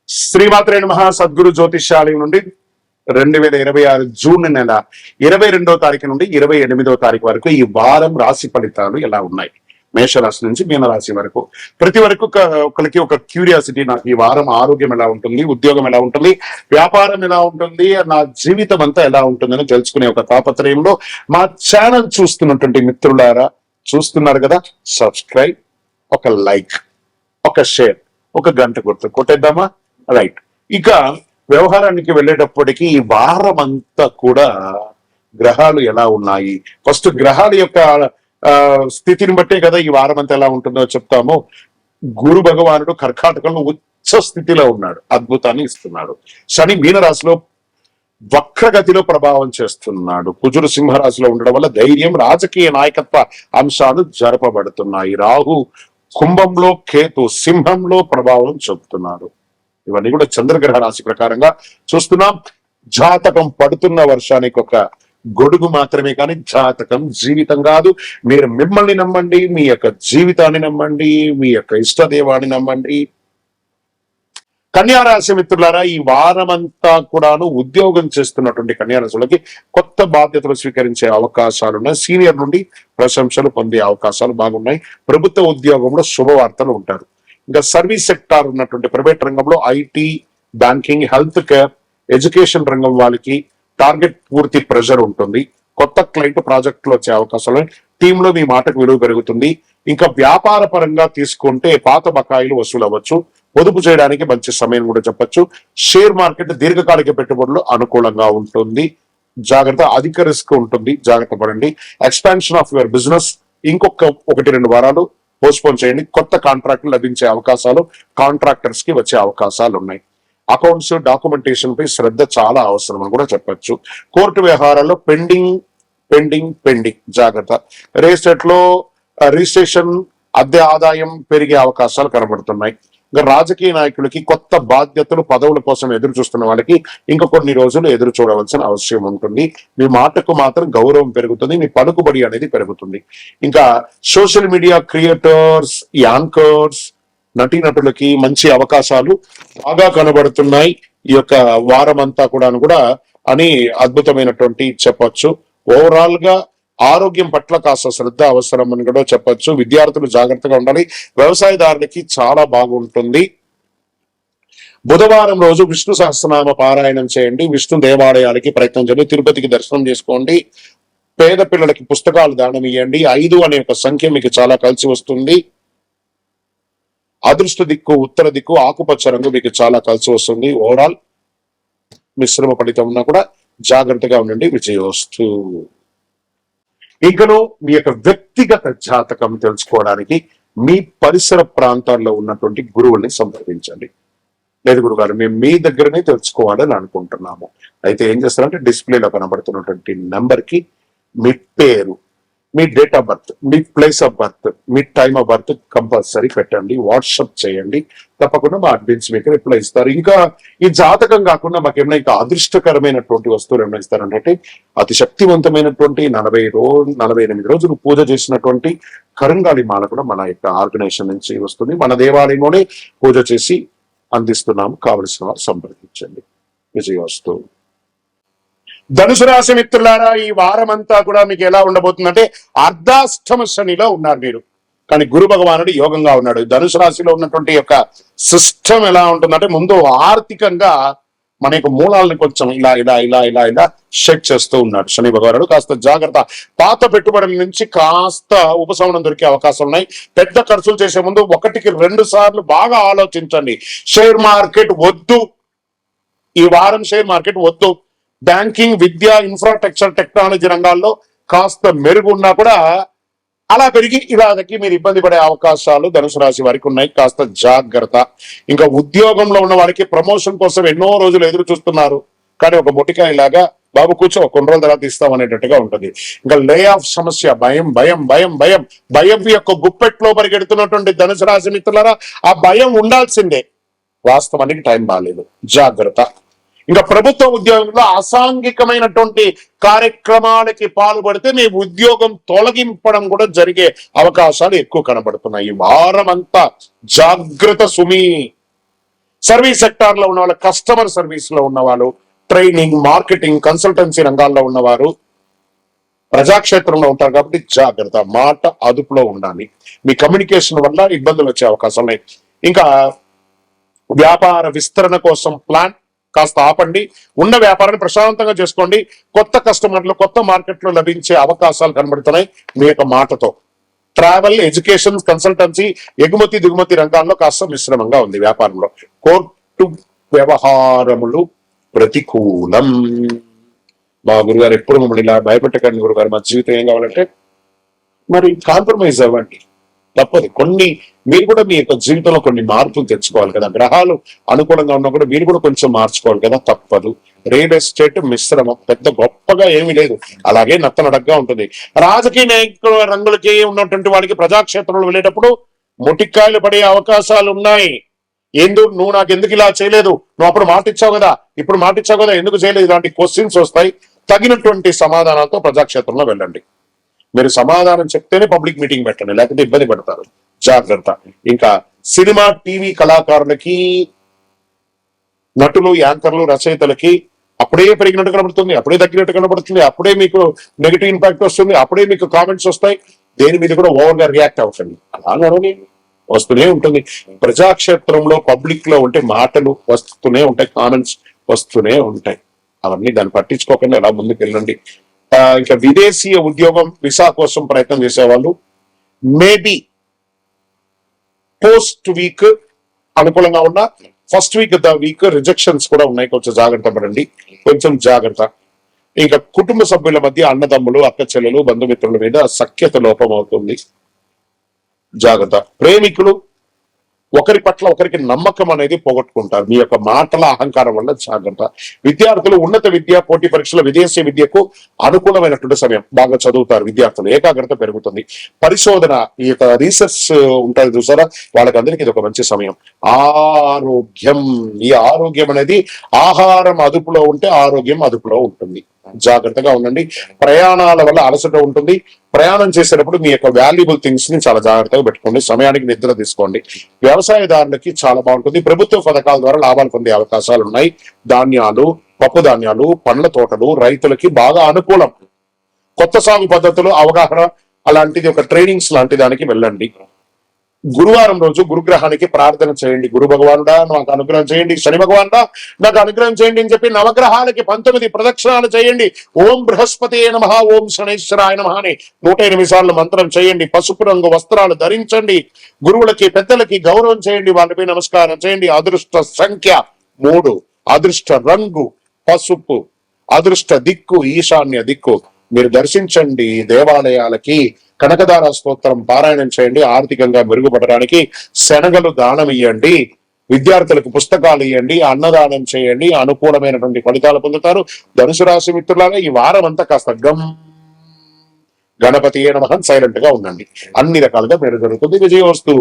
శ్రీమాత్రే నమః. సద్గురు జ్యోతిష్యాలయం నుండి 2026 జూన్ నెల 22వ తారీఖు నుండి 28వ తారీఖు వరకు ఈ వారం రాశి ఫలితాలు ఎలా ఉన్నాయి, మేషరాశి నుంచి మీనరాశి వరకు. ప్రతి వరకు ఒకరికి ఒక క్యూరియాసిటీ, నాకు ఈ వారం ఆరోగ్యం ఎలా ఉంటుంది, ఉద్యోగం ఎలా ఉంటుంది, వ్యాపారం ఎలా ఉంటుంది, నా జీవితం అంతా ఎలా ఉంటుందని తెలుసుకునే ఒక తాపత్రయంలో మా ఛానల్ చూస్తున్నటువంటి మిత్రులారా, చూస్తున్నారు కదా, సబ్స్క్రైబ్, ఒక లైక్, ఒక షేర్, ఒక గంట గుర్తు కొట్టేద్దామా? రైట్. ఇక వ్యవహారానికి వెళ్ళేటప్పటికీ ఈ వారం అంతా కూడా గ్రహాలు ఎలా ఉన్నాయి, ఫస్ట్ గ్రహాల యొక్క స్థితిని బట్టే కదా ఈ వారం అంతా ఎలా ఉంటుందో చెప్తాము. గురు భగవానుడు కర్కాటకంలో ఉచ్చ స్థితిలో ఉన్నాడు, అద్భుతాన్ని ఇస్తున్నాడు. శని మీనరాశిలో వక్రగతిలో ప్రభావం చేస్తున్నాడు. కుజుడు సింహరాశిలో ఉండడం వల్ల ధైర్యం, రాజకీయ నాయకత్వ అంశాలు జరపబడుతున్నాయి. రాహు కుంభంలో, కేతు సింహంలో ప్రభావం చూపుతున్నాడు. ఇవన్నీ కూడా చంద్రగ్రహ రాశి ప్రకారంగా చూస్తున్నాం. జాతకం పడుతున్న వర్షానికి ఒక గొడుగు మాత్రమే, కానీ జాతకం జీవితం కాదు. మీరు మిమ్మల్ని నమ్మండి, మీ యొక్క జీవితాన్ని నమ్మండి, మీ యొక్క ఇష్టదేవాన్ని నమ్మండి. కన్యారాశి మిత్రులారా, ఈ వారమంతా కూడాను ఉద్యోగం చేస్తున్నటువంటి కన్యారాశులకి కొత్త బాధ్యతలు స్వీకరించే అవకాశాలున్నాయి. సీనియర్ నుండి ప్రశంసలు పొందే అవకాశాలు బాగున్నాయి. ప్రభుత్వ ఉద్యోగంలో శుభవార్తలు ఉంటారు. ఇంకా సర్వీస్ సెక్టార్ ఉన్నటువంటి ప్రైవేట్ రంగంలో IT, banking, health care, education రంగం వాళ్ళకి టార్గెట్ పూర్తి ప్రెషర్ ఉంటుంది. కొత్త క్లయింట్ ప్రాజెక్టులు వచ్చే అవకాశాలు, టీంలో మీ మాటకు విలువ పెరుగుతుంది. ఇంకా వ్యాపార పరంగా తీసుకుంటే పాత బకాయిలు వసూలు అవ్వచ్చు. పొదుపు చేయడానికి మంచి సమయం కూడా చెప్పొచ్చు. షేర్ మార్కెట్ దీర్ఘకాలిక పెట్టుబడులు అనుకూలంగా ఉంటుంది. జాగ్రత్త, అధిక రిస్క్ ఉంటుంది, జాగ్రత్త పడండి. ఎక్స్పాన్షన్ ఆఫ్ యువర్ బిజినెస్ ఇంకొక 1-2 వారాలు పోస్ట్పోన్ చేయండి. కొత్త కాంట్రాక్టులు లభించే అవకాశాలు, కాంట్రాక్టర్స్ కి వచ్చే అవకాశాలు ఉన్నాయి. అకౌంట్స్, డాక్యుమెంటేషన్ పై శ్రద్ధ చాలా అవసరం అని కూడా చెప్పొచ్చు. కోర్టు వ్యవహారాల్లో పెండింగ్ జాగ్రత్త. రియల్ ఎస్టేట్ లో రిజిస్ట్రేషన్, అద్దె ఆదాయం పెరిగే అవకాశాలు కనబడుతున్నాయి. ఇంకా రాజకీయ నాయకులకి కొత్త బాధ్యతలు, పదవుల కోసం ఎదురు చూస్తున్న వాళ్ళకి ఇంకా కొన్ని రోజులు ఎదురు చూడవలసిన అవసరం ఉంటుంది. మీ మాటకు మాత్రం గౌరవం పెరుగుతుంది, మీ పలుకుబడి అనేది పెరుగుతుంది. ఇంకా సోషల్ మీడియా క్రియేటర్స్, యాంకర్స్, నటీనటులకి మంచి అవకాశాలు బాగా కనబడుతున్నాయి ఈ యొక్క వారం అంతా కూడా అని అద్భుతమైనటువంటి చెప్పొచ్చు. ఓవరాల్ గా ఆరోగ్యం పట్ల కాస్త శ్రద్ధ అవసరం అని కూడా చెప్పొచ్చు. విద్యార్థులు జాగ్రత్తగా ఉండాలి. వ్యవసాయదారులకి చాలా బాగుంటుంది. బుధవారం రోజు విష్ణు సహస్రనామ పారాయణం చేయండి. విష్ణు దేవాలయాలకి ప్రయత్నం చేయండి. తిరుపతికి దర్శనం చేసుకోండి. పేద పిల్లలకి పుస్తకాలు దానం ఇవ్వండి. 5 అనే ఒక సంఖ్య మీకు చాలా కలిసి వస్తుంది. అదృష్ట దిక్కు ఉత్తర దిక్కు, ఆకుపచ్చ రంగు మీకు చాలా కలిసి వస్తుంది. ఓవరాల్ మిశ్రమ ఫలితం ఉన్నా కూడా జాగ్రత్తగా ఉండండి. విజయోస్తు. ఇంకను మీ యొక్క వ్యక్తిగత జాతకం తెలుసుకోవడానికి మీ పరిసర ప్రాంతాల్లో ఉన్నటువంటి గురువుల్ని సంప్రదించండి. లేదు గురుగారు, మేము మీ దగ్గరనే తెలుసుకోవాలని అనుకుంటున్నాము, అయితే ఏం చేస్తారంటే డిస్ప్లేలో కనబడుతున్నటువంటి నెంబర్ కి మీ పేరు, మీ డేట్ ఆఫ్ బర్త్, మీ ప్లేస్ ఆఫ్ బర్త్, మీ టైమ్ ఆఫ్ బర్త్ కంపల్సరీ పెట్టండి. వాట్సాప్ చేయండి, తప్పకుండా మా అడ్మిన్స్ మీకు రిప్లై ఇస్తారు. ఇంకా ఈ జాతకం కాకుండా మాకు ఏమైనా ఇంకా అదృష్టకరమైనటువంటి వస్తువులు ఏమైనా ఇస్తారంటే అతి శక్తివంతమైనటువంటి 48 రోజులు పూజ చేసినటువంటి కరంగాళి మాల కూడా మన యొక్క ఆర్గనైజేషన్ నుంచి వస్తుంది. మన దేవాలయంలోనే పూజ చేసి అందిస్తున్నాము. కావలసిన వారు సంప్రదించండి. విజయోస్తు. ధనుసు రాశి మిత్రులారా, ఈ వారం అంతా కూడా మీకు ఎలా ఉండబోతుందంటే అర్ధాష్టమ శనిలో ఉన్నారు మీరు, కానీ గురు భగవానుడు యోగంగా ఉన్నాడు. ధనుసు రాశిలో ఉన్నటువంటి యొక్క సిస్టమ్ ఎలా ఉంటుందంటే, ముందు ఆర్థికంగా మన యొక్క మూలాలను కొంచెం ఇలా షేక్ చేస్తూ ఉన్నాడు శని భగవానుడు. కాస్త జాగ్రత్త. పాత పెట్టుబడుల నుంచి కాస్త ఉపశమనం దొరికే అవకాశం ఉన్నాయి. పెద్ద ఖర్చులు చేసే ముందు 1-2 సార్లు బాగా ఆలోచించండి. షేర్ మార్కెట్ వద్దు, ఈ వారం షేర్ మార్కెట్ వద్దు. బ్యాంకింగ్, విద్య, ఇన్ఫ్రాస్ట్రక్చర్, టెక్నాలజీ రంగాల్లో కాస్త మెరుగున్నా కూడా అలా పెరిగి ఇలాగకి మీరు ఇబ్బంది పడే అవకాశాలు ధనుసు రాశి వారికి ఉన్నాయి. కాస్త జాగ్రత్త. ఇంకా ఉద్యోగంలో ఉన్న వారికి ప్రమోషన్ కోసం ఎన్నో రోజులు ఎదురు చూస్తున్నారు, కానీ ఒక మొటికాయ లాగా బాబు కూర్చో కొన్ని రోజుల తర్వాత ఇస్తాం అనేటట్టుగా ఉంటుంది. ఇంకా లే ఆఫ్ సమస్య, భయం యొక్క గుప్పెట్లో పరిగెడుతున్నటువంటి ధనుసు రాశి మిత్రులారా, ఆ భయం ఉండాల్సిందే. వాస్తవానికి టైం బాగాలేదు, జాగ్రత్త. ఇంకా ప్రభుత్వ ఉద్యోగంలో అసాంఘికమైనటువంటి కార్యక్రమాలకి పాల్పడితే మీ ఉద్యోగం తొలగింపడం కూడా జరిగే అవకాశాలు ఎక్కువ కనబడుతున్నాయి. ఈ వారం అంతా జాగ్రత్త సుమి. సర్వీస్ సెక్టార్ లో ఉన్న వాళ్ళు, కస్టమర్ సర్వీస్ లో ఉన్నవాళ్ళు, ట్రైనింగ్, మార్కెటింగ్, కన్సల్టెన్సీ రంగాల్లో ఉన్నవారు ప్రజాక్షేత్రంలో ఉంటారు కాబట్టి జాగ్రత్త, మాట అదుపులో ఉండాలి. మీ కమ్యూనికేషన్ వల్ల ఇబ్బందులు వచ్చే అవకాశం ఉన్నాయి. ఇంకా వ్యాపార విస్తరణ కోసం ప్లాన్ కాస్త ఆపండి. ఉన్న వ్యాపారాన్ని ప్రశాంతంగా చేసుకోండి. కొత్త కస్టమర్లు, కొత్త మార్కెట్లో లభించే అవకాశాలు కనబడుతున్నాయి మీ యొక్క మాటతో. ట్రావెల్, ఎడ్యుకేషన్, కన్సల్టెన్సీ, ఎగుమతి దిగుమతి రంగాల్లో కాస్త మిశ్రమంగా ఉంది వ్యాపారంలో. కోర్టు వ్యవహారములు ప్రతికూలం. మా గురుగారు ఎప్పుడు మమ్మల్ని ఇలా భయపెట్టకండి గురుగారు, మా జీవితం ఏం కావాలంటే మరి కాంప్రమైజ్ అవ్వండి, తప్పదు. కొన్ని మీరు కూడా మీ యొక్క జీవితంలో కొన్ని మార్పులు తెచ్చుకోవాలి కదా. గ్రహాలు అనుకూలంగా ఉన్నా కూడా మీరు కూడా కొంచెం మార్చుకోవాలి కదా, తప్పదు. రియల్ ఎస్టేట్ మిశ్రమం, పెద్ద గొప్పగా ఏమీ లేదు, అలాగే నత్తనడగ్గా ఉంటుంది. రాజకీయ నాయకుల రంగులకి ఉన్నటువంటి వాడికి ప్రజాక్షేత్రంలో వెళ్ళేటప్పుడు మొటిక్కాయలు పడే అవకాశాలు ఉన్నాయి. నువ్వు నాకు ఎందుకు ఇలా చేయలేదు, నువ్వు అప్పుడు మాట ఇచ్చావు కదా, ఇప్పుడు మాట ఇచ్చావు కదా, ఎందుకు చేయలేదు, ఇలాంటి క్వశ్చన్స్ వస్తాయి. తగినటువంటి సమాధానాలతో ప్రజాక్షేత్రంలో వెళ్ళండి. మీరు సమాధానం చెప్తేనే పబ్లిక్ మీటింగ్ పెట్టండి, లేకపోతే ఇబ్బంది పడతారు, జాగ్రత్త. ఇంకా సినిమా, టీవీ కళాకారులకి, నటులు, యాంకర్లు, రచయితలకి అప్పుడే పెరిగినట్టు కనబడుతుంది, అప్పుడే తగ్గినట్టు కనబడుతుంది, అప్పుడే మీకు నెగిటివ్ ఇంపాక్ట్ వస్తుంది, అప్పుడే మీకు కామెంట్స్ వస్తాయి. దేని మీద కూడా ఓవర్ గా రియాక్ట్ అవ్వకండి, అలాగే వస్తూనే ఉంటుంది. ప్రజాక్షేత్రంలో పబ్లిక్ లో ఉంటే మాటలు వస్తూనే ఉంటాయి, కామెంట్స్ వస్తూనే ఉంటాయి. అవన్నీ దాన్ని పట్టించుకోకుండా ఎలా ముందుకు వెళ్ళండి. ఇంకా విదేశీయ ఉద్యోగం, వీసా కోసం ప్రయత్నం చేసేవాళ్ళు మేబీ పోస్ట్ వీక్ అనుకూలంగా ఉన్న, ఫస్ట్ వీక్ రిజెక్షన్స్ కూడా ఉన్నాయి, కొంచెం జాగ్రత్త పడండి, కొంచెం జాగ్రత్త. ఇంకా కుటుంబ సభ్యుల మధ్య, అన్నదమ్ములు, అక్క చెల్లెలు, బంధుమిత్రుల మీద సఖ్యత లోపం అవుతుంది, జాగ్రత్త. ప్రేమికులు ఒకరి పట్ల ఒకరికి నమ్మకం అనేది పోగొట్టుకుంటారు మీ యొక్క మాటల అహంకారం వల్ల, జాగ్రత్త. విద్యార్థులు ఉన్నత విద్య, పోటీ పరీక్షల, విదేశీ విద్యకు అనుకూలమైనటువంటి సమయం, బాగా చదువుతారు విద్యార్థులు, ఏకాగ్రత పెరుగుతుంది. పరిశోధన, ఈ యొక్క రీసెర్చ్ ఉంటుంది చూసారా, వాళ్ళకందరికీ ఇది ఒక మంచి సమయం. ఆరోగ్యం, ఈ ఆరోగ్యం అనేది ఆహారం అదుపులో ఉంటే ఆరోగ్యం అదుపులో ఉంటుంది, జాగ్రత్తగా ఉండండి. ప్రయాణాల వల్ల అలసట ఉంటుంది. ప్రయాణం చేసేటప్పుడు మీ యొక్క వాల్యుబుల్ థింగ్స్ ని చాలా జాగ్రత్తగా పెట్టుకోండి. సమయానికి నిద్ర తీసుకోండి. వ్యవసాయదారులకి చాలా బాగుంటుంది. ప్రభుత్వ పథకాల ద్వారా లాభాలు పొందే అవకాశాలు ఉన్నాయి. ధాన్యాలు, పప్పు ధాన్యాలు, పండ్ల తోటలు రైతులకి బాగా అనుకూలం. కొత్త సాగు పద్ధతులు అవగాహన అలాంటిది ఒక ట్రైనింగ్స్ లాంటి దానికి వెళ్ళండి. గురువారం రోజు గురుగ్రహానికి ప్రార్థన చేయండి. గురు భగవానుడా నాకు అనుగ్రహం చేయండి, శని భగవానుడా నాకు అనుగ్రహం చేయండి అని చెప్పి నవగ్రహాలకి 19 ప్రదక్షిణాలు చేయండి. ఓం బృహస్పతి నమః, ఓం శనైశ్వరాయ నమః అని 108 సార్లు మంత్రం చేయండి. పసుపు రంగు వస్త్రాలు ధరించండి. గురువులకి, పెద్దలకి గౌరవం చేయండి, వాళ్ళపై నమస్కారం చేయండి. అదృష్ట సంఖ్య 3, అదృష్ట రంగు పసుపు, అదృష్ట దిక్కు ఈశాన్య దిక్కు. మీరు దర్శించండి దేవాలయాలకి, కనకదార స్తోత్రం పారాయణం చేయండి. ఆర్థికంగా మెరుగుపడడానికి శనగలు దానం ఇవ్వండి. విద్యార్థులకు పుస్తకాలు ఇవ్వండి, అన్నదానం చేయండి, అనుకూలమైనటువంటి ఫలితాలు పొందుతారు. ధనుసు రాశి మిత్రులారా, ఈ వారం అంతా కాస్త గణపతి నమః సైలెంట్ గా ఉండండి, అన్ని రకాలుగా మీరు జరుగుతుంది. విజయోస్తు.